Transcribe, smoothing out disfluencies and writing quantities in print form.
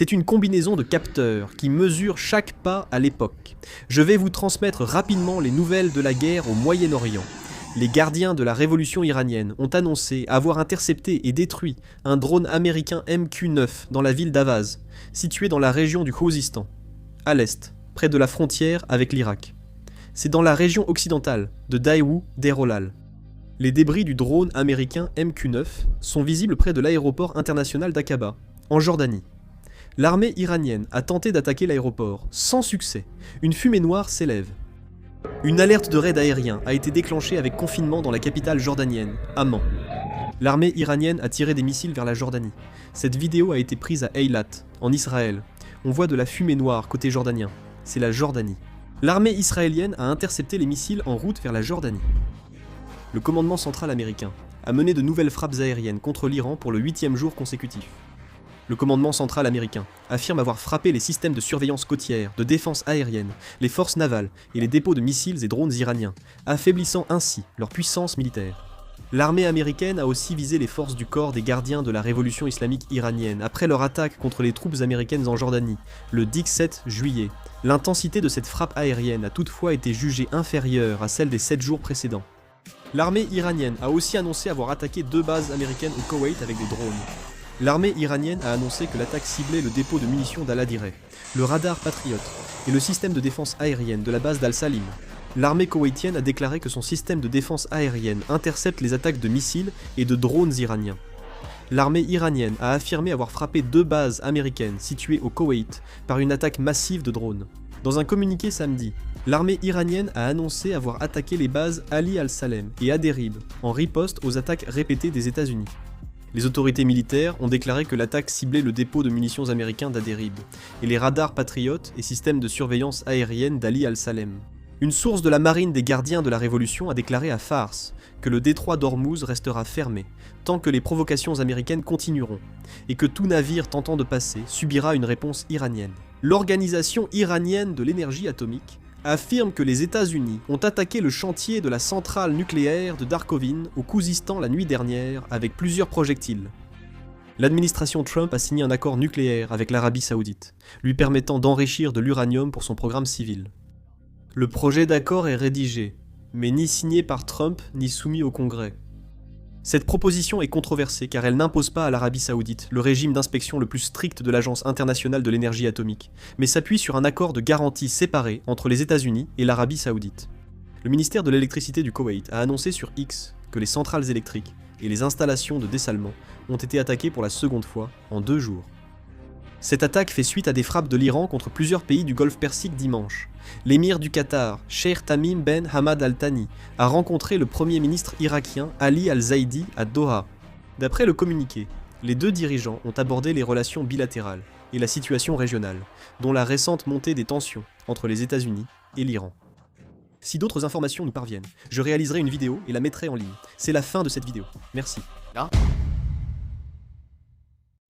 C'est une combinaison de capteurs qui mesurent chaque pas à l'époque. Je vais vous transmettre rapidement les nouvelles de la guerre au Moyen-Orient. Les gardiens de la révolution iranienne ont annoncé avoir intercepté et détruit un drone américain MQ-9 dans la ville d'Avaz, située dans la région du Khuzestan, à l'est, près de la frontière avec l'Irak. C'est dans la région occidentale de Daewoo Deir-Olal. Les débris du drone américain MQ-9 sont visibles près de l'aéroport international d'Aqaba, en Jordanie. L'armée iranienne a tenté d'attaquer l'aéroport, sans succès. Une fumée noire s'élève. Une alerte de raid aérien a été déclenchée avec confinement dans la capitale jordanienne, Amman. L'armée iranienne a tiré des missiles vers la Jordanie. Cette vidéo a été prise à Eilat, en Israël. On voit de la fumée noire côté jordanien. C'est la Jordanie. L'armée israélienne a intercepté les missiles en route vers la Jordanie. Le commandement central américain a mené de nouvelles frappes aériennes contre l'Iran pour le 8e jour consécutif. Le commandement central américain affirme avoir frappé les systèmes de surveillance côtière, de défense aérienne, les forces navales et les dépôts de missiles et drones iraniens, affaiblissant ainsi leur puissance militaire. L'armée américaine a aussi visé les forces du corps des gardiens de la révolution islamique iranienne après leur attaque contre les troupes américaines en Jordanie, le 17 juillet. L'intensité de cette frappe aérienne a toutefois été jugée inférieure à celle des 7 jours précédents. L'armée iranienne a aussi annoncé avoir attaqué 2 bases américaines au Koweït avec des drones. L'armée iranienne a annoncé que l'attaque ciblait le dépôt de munitions d'Al-Adireh, le radar Patriot et le système de défense aérienne de la base d'Al-Salim. L'armée koweïtienne a déclaré que son système de défense aérienne intercepte les attaques de missiles et de drones iraniens. L'armée iranienne a affirmé avoir frappé 2 bases américaines situées au Koweït par une attaque massive de drones. Dans un communiqué samedi, l'armée iranienne a annoncé avoir attaqué les bases Ali al-Salem et Aderib en riposte aux attaques répétées des États-Unis. Les autorités militaires ont déclaré que l'attaque ciblait le dépôt de munitions américain d'Aderib et les radars Patriot et systèmes de surveillance aérienne d'Ali al-Salem. Une source de la marine des gardiens de la Révolution a déclaré à Fars que le détroit d'Ormuz restera fermé tant que les provocations américaines continueront et que tout navire tentant de passer subira une réponse iranienne. L'Organisation iranienne de l'énergie atomique affirme que les États-Unis ont attaqué le chantier de la centrale nucléaire de Darkovine au Khuzestan la nuit dernière avec plusieurs projectiles. L'administration Trump a signé un accord nucléaire avec l'Arabie Saoudite, lui permettant d'enrichir de l'uranium pour son programme civil. Le projet d'accord est rédigé, mais ni signé par Trump ni soumis au Congrès. Cette proposition est controversée car elle n'impose pas à l'Arabie Saoudite le régime d'inspection le plus strict de l'Agence internationale de l'énergie atomique, mais s'appuie sur un accord de garantie séparé entre les États-Unis et l'Arabie Saoudite. Le ministère de l'électricité du Koweït a annoncé sur X que les centrales électriques et les installations de dessalement ont été attaquées pour la seconde fois en 2 jours. Cette attaque fait suite à des frappes de l'Iran contre plusieurs pays du Golfe Persique dimanche. L'émir du Qatar, Sheikh Tamim Ben Hamad Al Thani, a rencontré le premier ministre irakien Ali Al-Zaidi à Doha. D'après le communiqué, les 2 dirigeants ont abordé les relations bilatérales et la situation régionale, dont la récente montée des tensions entre les États-Unis et l'Iran. Si d'autres informations nous parviennent, je réaliserai une vidéo et la mettrai en ligne. C'est la fin de cette vidéo. Merci.